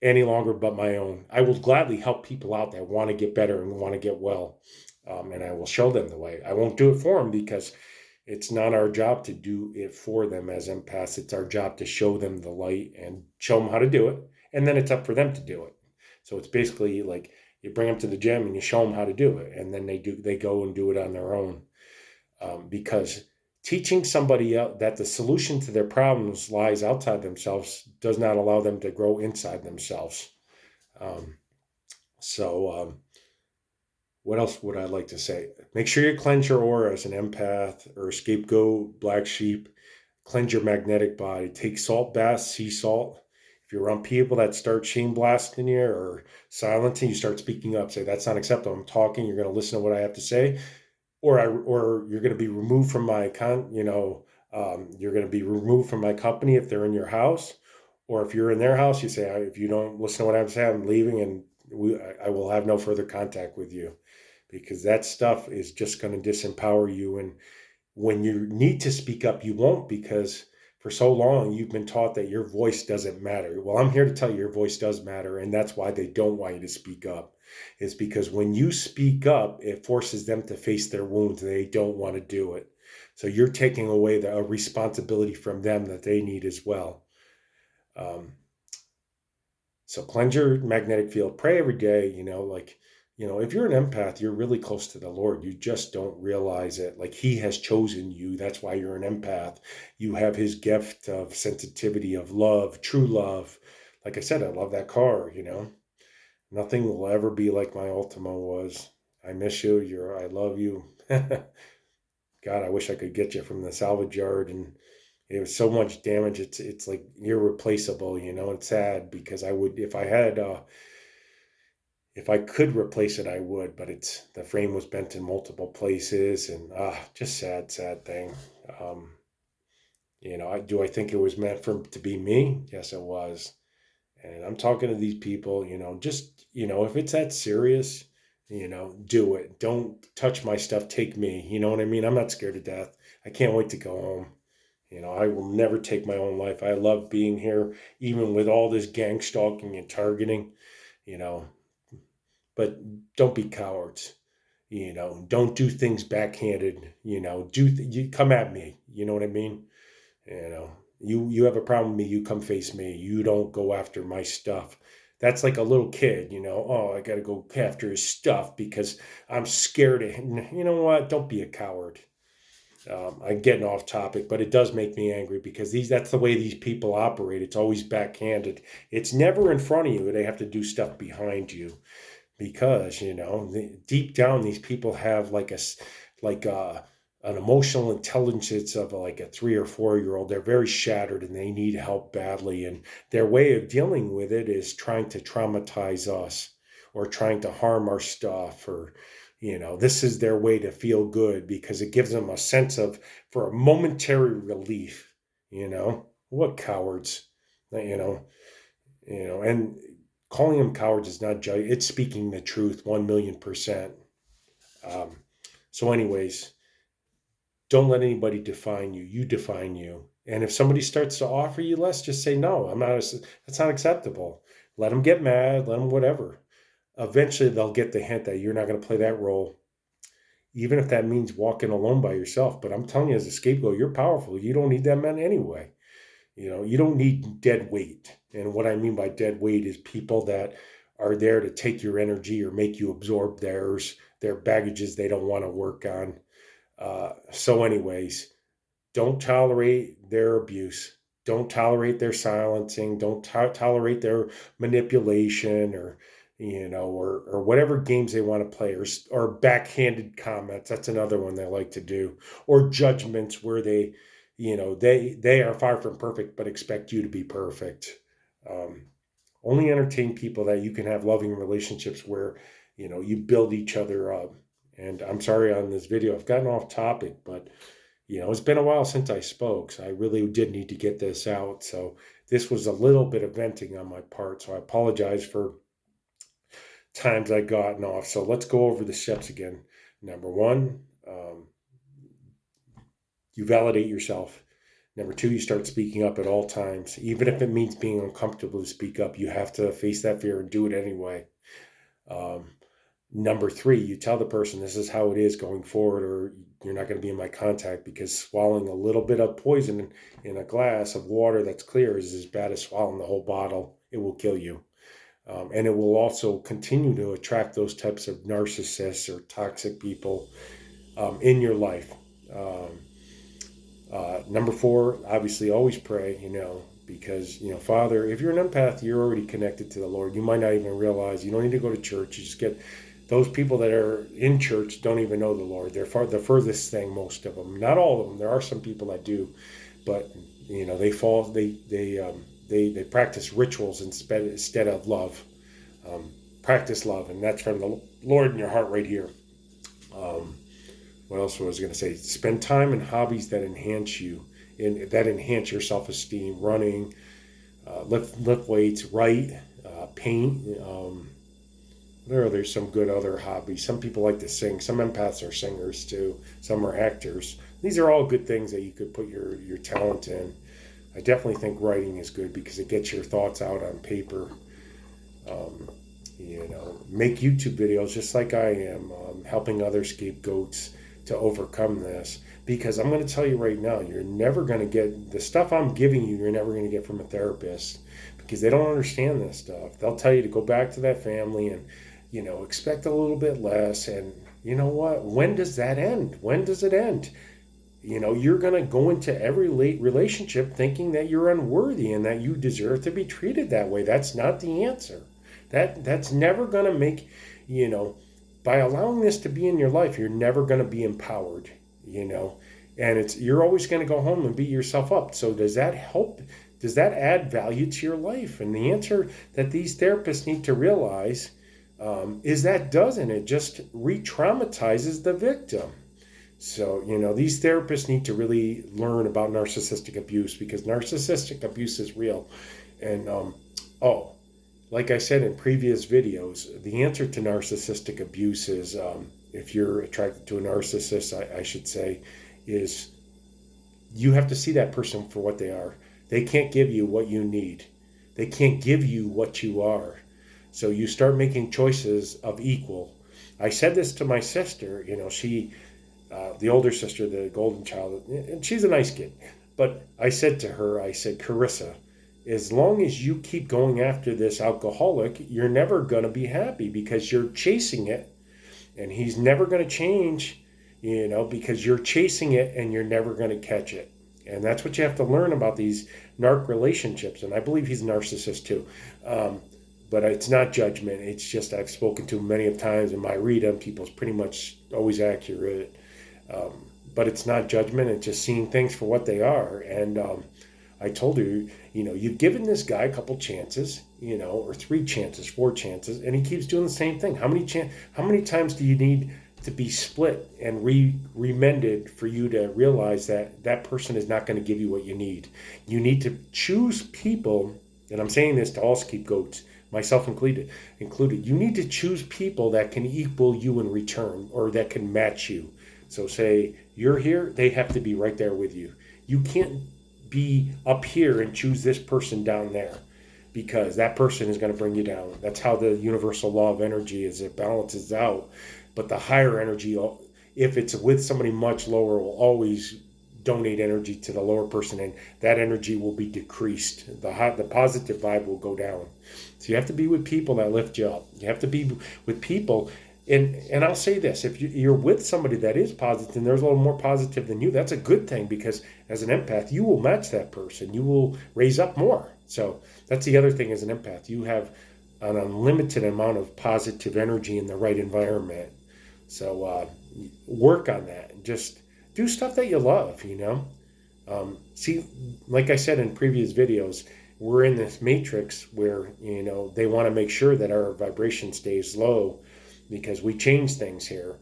A: any longer but my own. I will gladly help people out that want to get better and want to get well, and I will show them the way. I won't do it for them because it's not our job to do it for them as empaths. It's our job to show them the light and show them how to do it, and then it's up for them to do it. So it's basically like you bring them to the gym and you show them how to do it, and then they go and do it on their own, because teaching somebody else that the solution to their problems lies outside themselves does not allow them to grow inside themselves. Um, so what else would I like to say? Make sure you cleanse your aura as an empath or a scapegoat, black sheep. Cleanse your magnetic body. Take salt baths, sea salt. If you're around people that start shame blasting you or silencing, you start speaking up. Say, that's not acceptable. I'm talking. You're going to listen to what I have to say, or you're going to be removed from my you're going to be removed from my company if they're in your house, or if you're in their house, you say, if you don't listen to what I have to say, I'm leaving, and I will have no further contact with you, because that stuff is just going to disempower you. And when you need to speak up, you won't, because for so long you've been taught that your voice doesn't matter. Well, I'm here to tell you your voice does matter, and that's why they don't want you to speak up. It's because when you speak up, it forces them to face their wounds. They don't want to do it. So you're taking away a responsibility from them that they need as well. Um, so cleanse your magnetic field. Pray every day. If you're an empath, you're really close to the Lord. You just don't realize it. Like, He has chosen you. That's why you're an empath. You have His gift of sensitivity, of love, true love. Like I said, I love that car. Nothing will ever be like my Ultima was. I miss you. I love you. God, I wish I could get you from the salvage yard. And it was so much damage. It's like irreplaceable. It's sad because I would, if I could replace it, I would. But the frame was bent in multiple places, and just sad, sad thing. Um, do I think it was meant for to be me? Yes, it was. And I'm talking to these people, just, if it's that serious, do it. Don't touch my stuff. Take me. You know what I mean? I'm not scared to death. I can't wait to go home. I will never take my own life. I love being here, even with all this gang stalking and targeting, you know, but don't be cowards. Don't do things backhanded. You come at me. You know what I mean? You know, you have a problem with me, you come face me. You don't go after my stuff. That's like a little kid, oh, I got to go after his stuff because I'm scared of him. You know what? Don't be a coward. I'm getting off topic, but it does make me angry because that's the way these people operate. It's always backhanded. It's never in front of you. They have to do stuff behind you because, deep down, these people have like an emotional intelligence of like a 3 or 4 year old. They're very shattered and they need help badly. And their way of dealing with it is trying to traumatize us or trying to harm our stuff, or, this is their way to feel good because it gives them a sense of, for a momentary relief, what cowards, you know, and calling them cowards is not judging. It's speaking the truth 1,000,000%. Um, so anyways, don't let anybody define you. You define you. And if somebody starts to offer you less, just say, no, I'm not, that's not acceptable. Let them get mad, let them whatever. Eventually they'll get the hint that you're not going to play that role, even if that means walking alone by yourself. But I'm telling you, as a scapegoat, you're powerful. You don't need that man anyway. You don't need dead weight. And what I mean by dead weight is people that are there to take your energy or make you absorb their baggages they don't want to work on. So anyways, don't tolerate their abuse. Don't tolerate their silencing. Don't tolerate their manipulation, or whatever games they want to play, or backhanded comments. That's another one they like to do, or judgments where they, they are far from perfect, but expect you to be perfect. Um, Only entertain people that you can have loving relationships where, you build each other up. And I'm sorry on this video, I've gotten off topic, but it's been a while since I spoke, so I really did need to get this out. So this was a little bit of venting on my part. So I apologize for times I gotten off. So let's go over the steps again. Number one, you validate yourself. Number two, you start speaking up at all times. Even if it means being uncomfortable to speak up, you have to face that fear and do it anyway. Um, Number three, you tell the person this is how it is going forward, or you're not going to be in my contact, because swallowing a little bit of poison in a glass of water that's clear is as bad as swallowing the whole bottle. It will kill you. And it will also continue to attract those types of narcissists or toxic people in your life. Number four, obviously, always pray, because, Father, if you're an empath, you're already connected to the Lord. You might not even realize you don't need to go to church. You just get those people that are in church don't even know the Lord. They're the furthest thing, most of them. Not all of them. There are some people that do, but they fall. They practice rituals instead of love. Practice love, and that's from the Lord in your heart right here. What else was I going to say? Spend time in hobbies that enhance you, and that enhance your self-esteem. Running, lift weights, write, paint. There's some good other hobbies. Some people like to sing. Some empaths are singers too. Some are actors. These are all good things that you could put your talent in. I definitely think writing is good because it gets your thoughts out on paper. Make YouTube videos just like I am, helping other scapegoats to overcome this. Because I'm going to tell you right now, you're never going to get the stuff I'm giving you. You're never going to get from a therapist because they don't understand this stuff. They'll tell you to go back to that family and expect a little bit less. And you know what? When does that end? When does it end? You're going to go into every late relationship thinking that you're unworthy and that you deserve to be treated that way. That's not the answer. That's never going to make, by allowing this to be in your life, you're never going to be empowered, and you're always going to go home and beat yourself up. So does that help? Does that add value to your life? And the answer that these therapists need to realize is that doesn't. It just re-traumatizes the victim. So, these therapists need to really learn about narcissistic abuse because narcissistic abuse is real. And, like I said in previous videos, the answer to narcissistic abuse is, if you're attracted to a narcissist, I should say, is you have to see that person for what they are. They can't give you what you need. They can't give you what you are. So you start making choices of equal. I said this to my sister, she, the older sister, the golden child, and she's a nice kid. But I said to her, Carissa, as long as you keep going after this alcoholic, you're never going to be happy because you're chasing it and he's never going to change, because you're chasing it and you're never going to catch it. And that's what you have to learn about these narc relationships. And I believe he's a narcissist too. But it's not judgment. It's just I've spoken to him many of times, and my read on people is pretty much always accurate. But it's not judgment. It's just seeing things for what they are. And I told her, you've given this guy a couple chances, or 3 chances, 4 chances, and he keeps doing the same thing. How many times do you need to be split and remended for you to realize that person is not going to give you what you need? You need to choose people, and I'm saying this to all scapegoats, myself included. You need to choose people that can equal you in return or that can match you. So say you're here, they have to be right there with you. You can't be up here and choose this person down there because that person is going to bring you down. That's how the universal law of energy is. It balances out. But the higher energy, if it's with somebody much lower, will always donate energy to the lower person, and that energy will be decreased. The positive vibe will go down. So you have to be with people that lift you up. You have to be with people, and I'll say this, if you're with somebody that is positive and there's a little more positive than you, that's a good thing because as an empath, you will match that person. You will raise up more. So that's the other thing as an empath. You have an unlimited amount of positive energy in the right environment. So work on that and just do stuff that you love, See, like I said in previous videos, we're in this matrix where, they want to make sure that our vibration stays low because we change things here.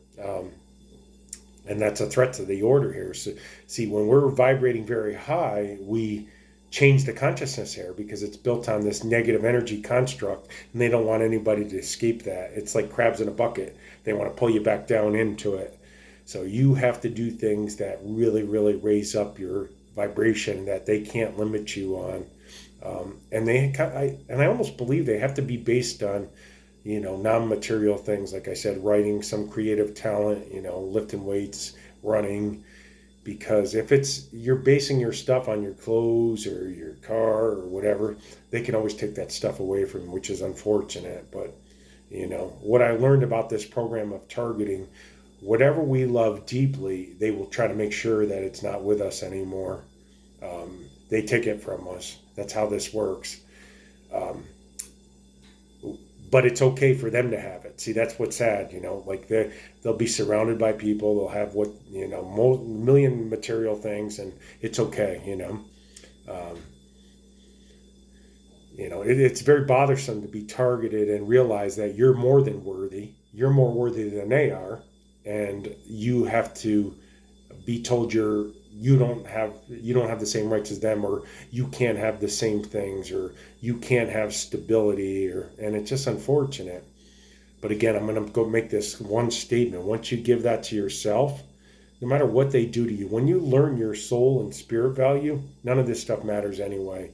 A: And that's a threat to the order here. So, see, when we're vibrating very high, we change the consciousness here because it's built on this negative energy construct, and they don't want anybody to escape that. It's like crabs in a bucket. They want to pull you back down into it. So you have to do things that really, really raise up your vibration that they can't limit you on. And I almost believe they have to be based on, non-material things. Like I said, writing, some creative talent, lifting weights, running. Because if you're basing your stuff on your clothes or your car or whatever, they can always take that stuff away from you, which is unfortunate. But what I learned about this program of targeting, whatever we love deeply, they will try to make sure that it's not with us anymore. They take it from us. That's how this works. Um, but it's okay for them to have it. See, that's what's sad. Like they'll be surrounded by people. They'll have million material things, and it's okay. Um, it's very bothersome to be targeted and realize that you're more than worthy. You're more worthy than they are, and you have to be told you don't have the same rights as them, or you can't have the same things, or you can't have stability, and it's just unfortunate. But again, I'm going to go make this one statement. Once you give that to yourself, no matter what they do to you, when you learn your soul and spirit value, none of this stuff matters anyway.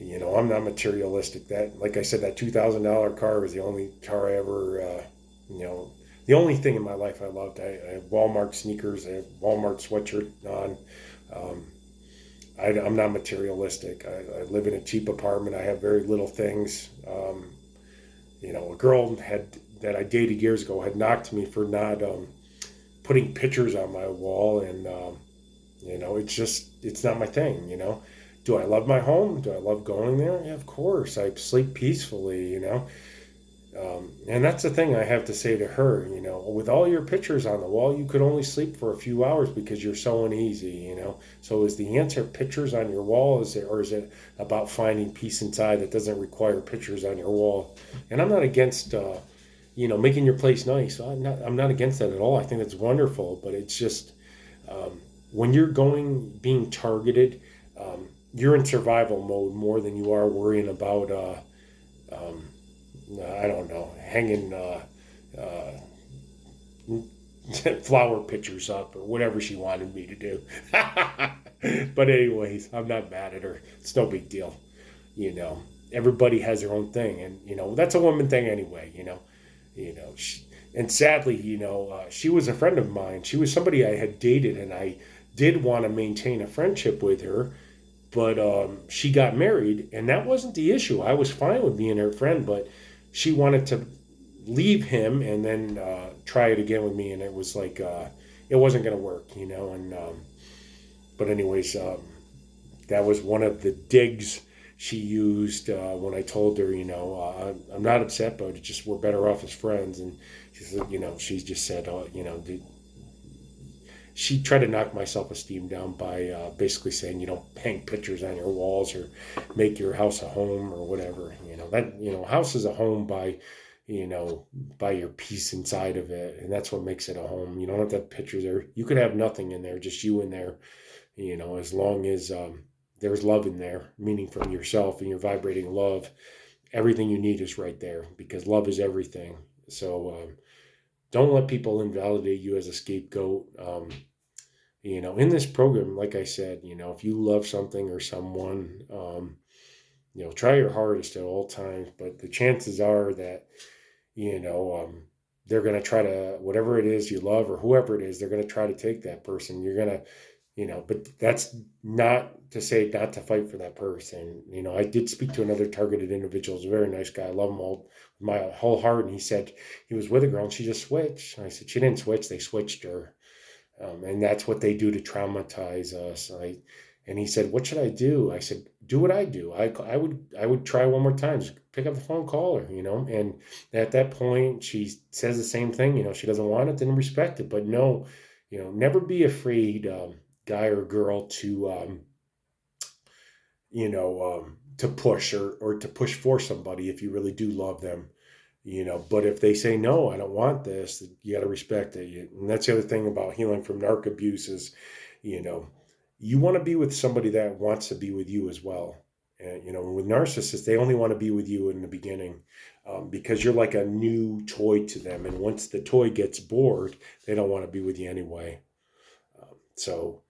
A: I'm not materialistic. That, like I said, that $2,000 car was the only car I ever, the only thing in my life I loved. I have Walmart sneakers. I have Walmart sweatshirt on. Um, I'm not materialistic. I live in a cheap apartment. I have very little things. A girl that I dated years ago had knocked me for not putting pictures on my wall, and it's not my thing. Do I love my home? Do I love going there? Yeah, of course. I sleep peacefully. And that's the thing I have to say to her. With all your pictures on the wall, you could only sleep for a few hours because you're so uneasy. So is the answer pictures on your wall, or is it about finding peace inside that doesn't require pictures on your wall? And I'm not against making your place nice. I'm not against that at all. I think that's wonderful. But it's just when you're being targeted, you're in survival mode more than you are worrying about um, I don't know, hanging flower pictures up or whatever she wanted me to do. But anyways, I'm not mad at her. It's no big deal. You know, Everybody has their own thing, and that's a woman thing anyway. And sadly, she was a friend of mine. She was somebody I had dated, and I did want to maintain a friendship with her. But she got married, and that wasn't the issue. I was fine with being her friend, but she wanted to leave him and then try it again with me, and it was like it wasn't going to work. And but anyways, that was one of the digs she used when I told her, I'm not upset, but it's just we're better off as friends. And she said, she just said, she tried to knock my self-esteem down by basically saying, hang pictures on your walls or make your house a home or whatever. House is a home by your peace inside of it, and that's what makes it a home. You don't have to have pictures there. You could have nothing in there, just you in there. As long as there's love in there, meaning from yourself and you're vibrating love, everything you need is right there because love is everything. So don't let people invalidate you as a scapegoat. In this program, like I said, if you love something or someone, try your hardest at all times, but the chances are that, they're going to try to, whatever it is you love or whoever it is, they're going to try to take that person. You're going to, but that's not to say not to fight for that person. I did speak to another targeted individual. He's a very nice guy. I love him all my whole heart. And he said he was with a girl and she just switched. And I said, she didn't switch. They switched her. And that's what they do to traumatize us. And he said, what should I do? I said, do what I do. I would try one more time. Just pick up the phone, call her, And at that point, she says the same thing. She doesn't want it, then respect it. But no, never be afraid. guy or girl to to push or to push for somebody if you really do love them. But if they say no, I don't want this, you got to respect it. And that's the other thing about healing from narc abuse is, you know, you want to be with somebody that wants to be with you as well. And with narcissists, they only want to be with you in the beginning, because you're like a new toy to them. And once the toy gets bored, they don't want to be with you anyway. So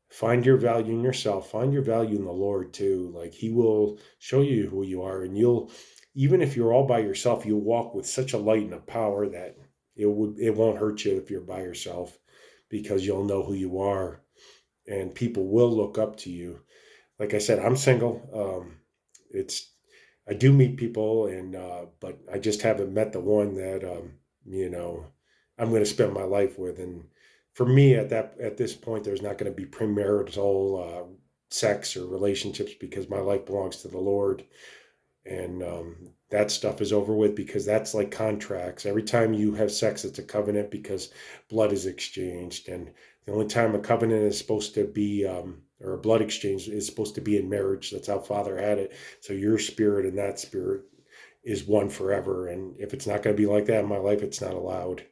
A: find your value in yourself, find your value in the Lord too. Like He will show you who you are, and you'll, even if you're all by yourself, you'll walk with such a light and a power that it won't hurt you if you're by yourself, because you'll know who you are, and people will look up to you. Like I said, I'm single. It's I do meet people, and but I just haven't met the one that you know I'm going to spend my life with. And for me, at this point, there's not going to be premarital sex or relationships, because my life belongs to the Lord, and that stuff is over with, because that's like contracts. Every time you have sex, it's a covenant, because blood is exchanged, and the only time a covenant is supposed to be or a blood exchange is supposed to be in marriage. That's how Father had it. So your spirit and that spirit is one forever, and if it's not going to be like that in my life, it's not allowed,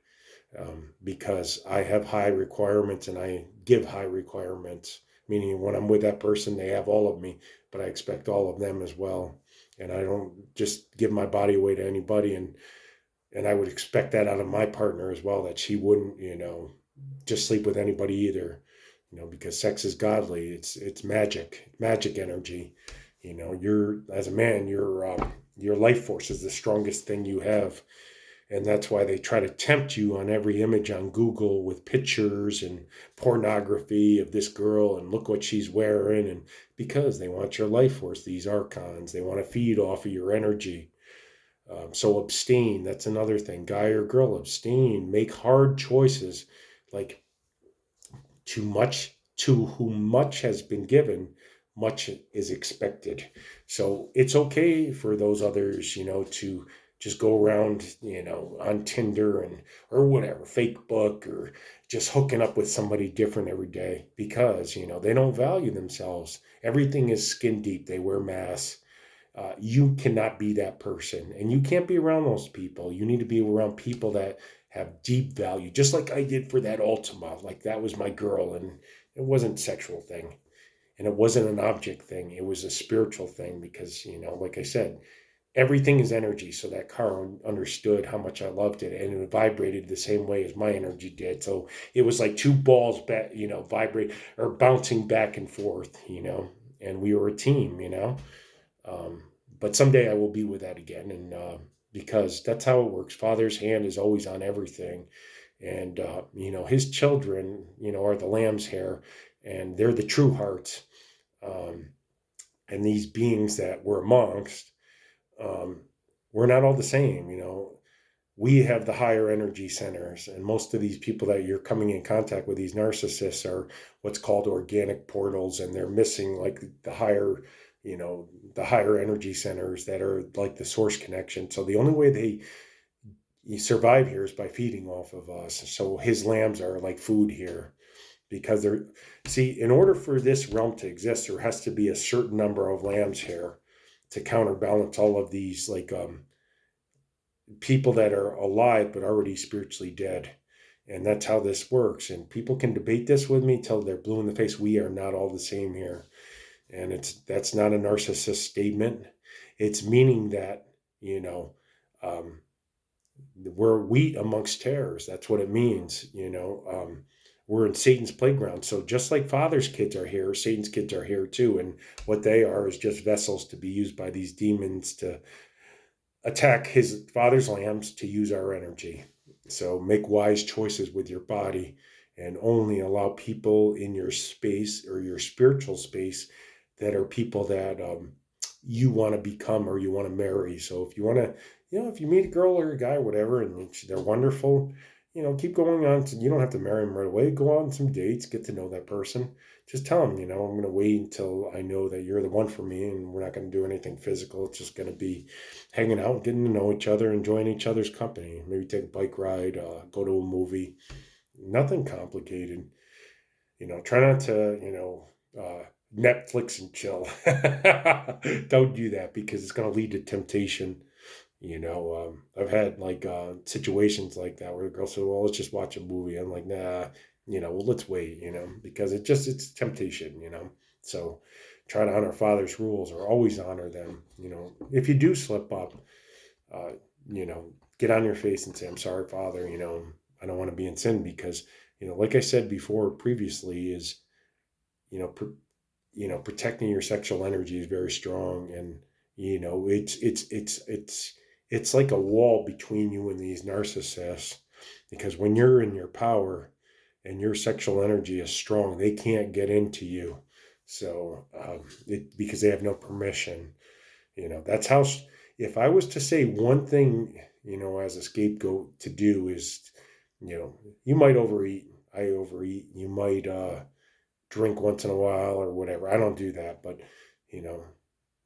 A: because I have high requirements and I give high requirements, meaning when I'm with that person, they have all of me, but I expect all of them as well. And I don't just give my body away to anybody. And I would expect that out of my partner as well, that she wouldn't, just sleep with anybody either, because sex is godly. It's magic energy. You're, as a man, your life force is the strongest thing you have. And that's why they try to tempt you on every image on Google with pictures and pornography of this girl, and look what she's wearing. And because they want your life force, these archons, they want to feed off of your energy. So abstain. That's another thing. Guy or girl, abstain. Make hard choices. Like, to whom much has been given, much is expected. So it's okay for those others, to just go around, on Tinder and or whatever, fake book, or just hooking up with somebody different every day, because they don't value themselves. Everything is skin deep. They wear masks. You cannot be that person, and you can't be around those people. You need to be around people that have deep value, just like I did for that Ultima. Like, that was my girl, and it wasn't a sexual thing, and it wasn't an object thing. It was a spiritual thing, because like I said, everything is energy. So that car understood how much I loved it, and it vibrated the same way as my energy did. So it was like two balls back, vibrate or bouncing back and forth, and we were a team. Um, but someday I will be with that again, and because that's how it works. Father's hand is always on everything, and His children, are the lamb's hair, and they're the true hearts. Um, and these beings that we're amongst, um, we're not all the same. We have the higher energy centers, and most of these people that you're coming in contact with, these narcissists, are what's called organic portals, and they're missing like the higher energy centers that are like the source connection. So the only way they survive here is by feeding off of us. So His lambs are like food here, because in order for this realm to exist, there has to be a certain number of lambs here to counterbalance all of these, like people that are alive but already spiritually dead. And that's how this works. And people can debate this with me till they're blue in the face. We are not all the same here. And that's not a narcissist statement. It's meaning that, um, we're wheat amongst tares. That's what it means. We're in Satan's playground. So just like Father's kids are here, Satan's kids are here too. And what they are is just vessels to be used by these demons to attack His Father's lambs, to use our energy. So make wise choices with your body, and only allow people in your space or your spiritual space that are people that you want to become or you want to marry. So if you want to, if you meet a girl or a guy or whatever, and they're wonderful, keep going on. You don't have to marry them right away. Go on some dates, get to know that person. Just tell them, I'm going to wait until I know that you're the one for me, and we're not going to do anything physical. It's just going to be hanging out, getting to know each other, enjoying each other's company. Maybe take a bike ride, go to a movie. Nothing complicated. Try not to, Netflix and chill. Don't do that because it's going to lead to temptation. I've had like situations like that where the girl said, "Well, let's just watch a movie." I'm like, "Nah, well, let's wait." Because it's temptation. So try to honor Father's rules or always honor them. If you do slip up, uh, get on your face and say, "I'm sorry, Father." I don't want to be in sin because like I said before previously, is you know, pr- protecting your sexual energy is very strong, and it's like a wall between you and these narcissists, because when you're in your power and your sexual energy is strong, they can't get into you. So because they have no permission. That's how. If I was to say one thing, as a scapegoat to do is, you might overeat. I overeat. You might drink once in a while or whatever. I don't do that, but you know,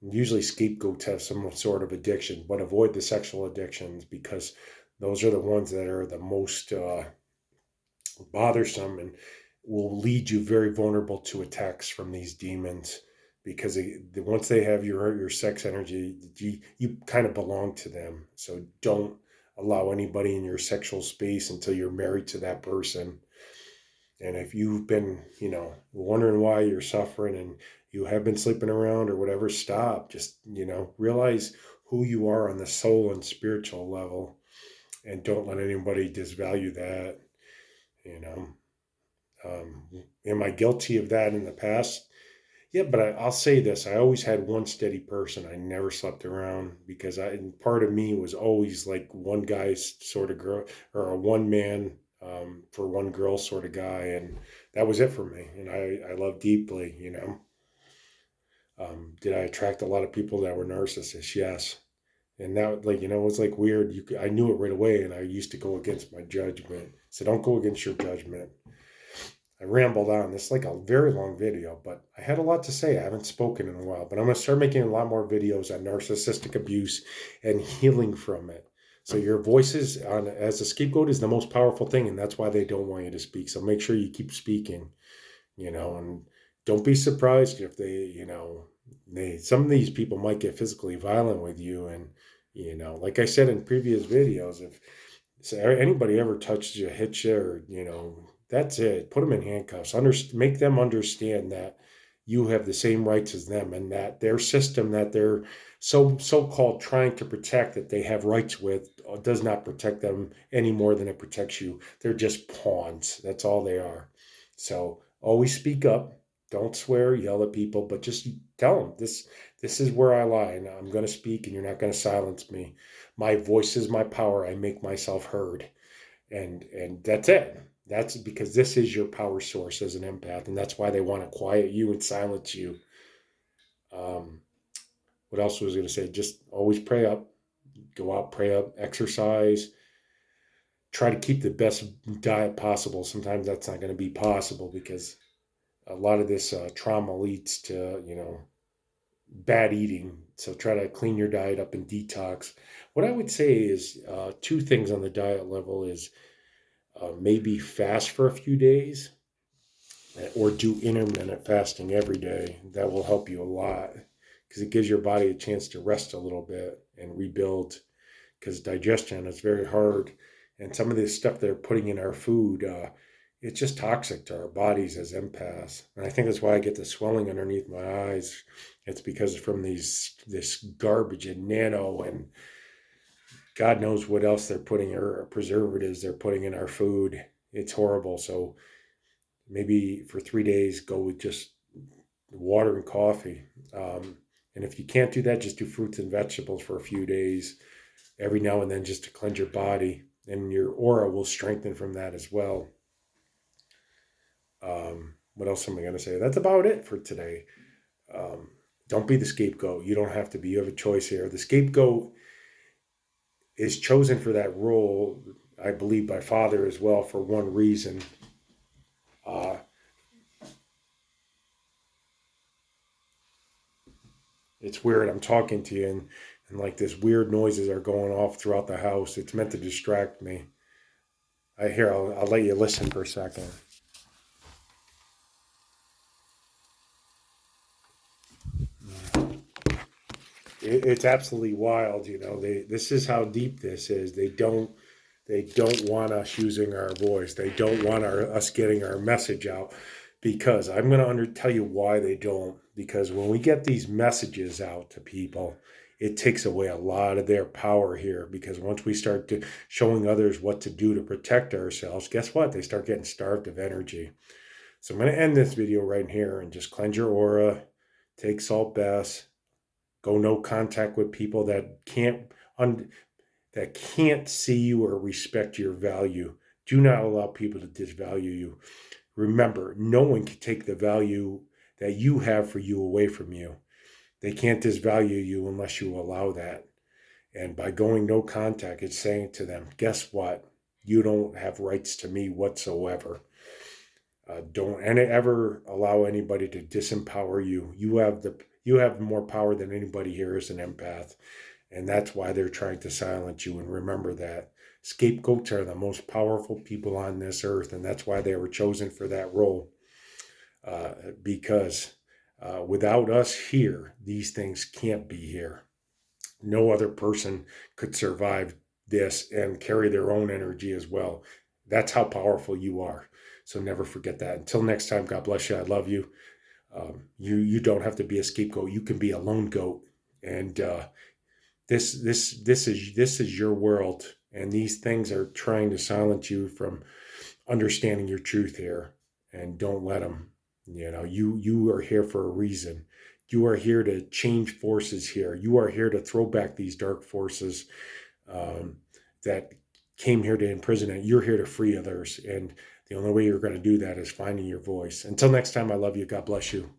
A: usually scapegoats have some sort of addiction, but avoid the sexual addictions because those are the ones that are the most bothersome and will lead you very vulnerable to attacks from these demons because once they have your sex energy, you kind of belong to them. So don't allow anybody in your sexual space until you're married to that person. And if you've been, wondering why you're suffering and you have been sleeping around or whatever, stop. Just, realize who you are on the soul and spiritual level and don't let anybody disvalue that. You know, am I guilty of that in the past? Yeah, but I'll say this: I always had one steady person. I never slept around because and part of me was always like one guy's sort of girl or a one man for one girl sort of guy, and that was it for me. And I love deeply. Did I attract a lot of people that were narcissists? Yes. And that, like, it was like weird. I knew it right away, and I used to go against my judgment. So don't go against your judgment. I rambled on. This is like a very long video, but I had a lot to say. I haven't spoken in a while, but I'm going to start making a lot more videos on narcissistic abuse and healing from it. So your voices on as a scapegoat is the most powerful thing, and that's why they don't want you to speak. So make sure you keep speaking, and don't be surprised if some of these people might get physically violent with you, and like I said in previous videos, if so anybody ever touches you, hits you, or that's it. Put them in handcuffs. Make them understand that you have the same rights as them, and that their system that they're so-called trying to protect, that they have rights with, does not protect them any more than it protects you. They're just pawns. That's all they are. So always speak up. Don't swear, yell at people, but just tell them this is where I lie, and I'm going to speak, and you're not going to silence me. My voice is my power. I make myself heard, and that's it. That's because this is your power source as an empath, and that's why they want to quiet you and silence you. Um, what else was I going to say? Just always pray up, go out, pray up, exercise, try to keep the best diet possible. Sometimes that's not going to be possible because a lot of this trauma leads to bad eating. So try to clean your diet up and detox. What I would say is two things on the diet level is maybe fast for a few days or do intermittent fasting every day. That will help you a lot because it gives your body a chance to rest a little bit and rebuild, because digestion is very hard. And some of this stuff they're putting in our food, it's just toxic to our bodies as empaths. And I think that's why I get the swelling underneath my eyes. It's because from this garbage and nano and God knows what else they're putting, or preservatives they're putting in our food. It's horrible. So maybe for 3 days, go with just water and coffee. And if you can't do that, just do fruits and vegetables for a few days every now and then, just to cleanse your body, and your aura will strengthen from that as well. What else am I going to say? That's about it for today. Um, don't be the scapegoat. You don't have to be. You have a choice here. The scapegoat is chosen for that role, I believe, by Father as well, for one reason. Uh, it's weird. I'm talking to you, and like this weird noises are going off throughout the house. It's meant to distract me. I'll let you listen for a second. It's absolutely wild. This is how deep this is. They don't want us using our voice. They don't want us getting our message out, because I'm going to tell you why they don't. Because when we get these messages out to people, it takes away a lot of their power here. Because once we start showing others what to do to protect ourselves, guess what? They start getting starved of energy. So I'm going to end this video right here and just cleanse your aura, take salt baths, go no contact with people that can't see you or respect your value. Do not allow people to disvalue you. Remember, no one can take the value that you have for you away from you. They can't disvalue you unless you allow that. And by going no contact, it's saying to them, guess what? You don't have rights to me whatsoever. Don't ever allow anybody to disempower you. You have more power than anybody here as an empath. And that's why they're trying to silence you. And remember that. Scapegoats are the most powerful people on this earth, and that's why they were chosen for that role. Because without us here, these things can't be here. No other person could survive this and carry their own energy as well. That's how powerful you are. So never forget that. Until next time, God bless you. I love you. You don't have to be a scapegoat. You can be a lone goat. And this is your world, and these things are trying to silence you from understanding your truth here. And don't let them. You are here for a reason. You are here to change forces here. You are here to throw back these dark forces that came here to imprison it. You're here to free others, and the only way you're going to do that is finding your voice. Until next time, I love you. God bless you.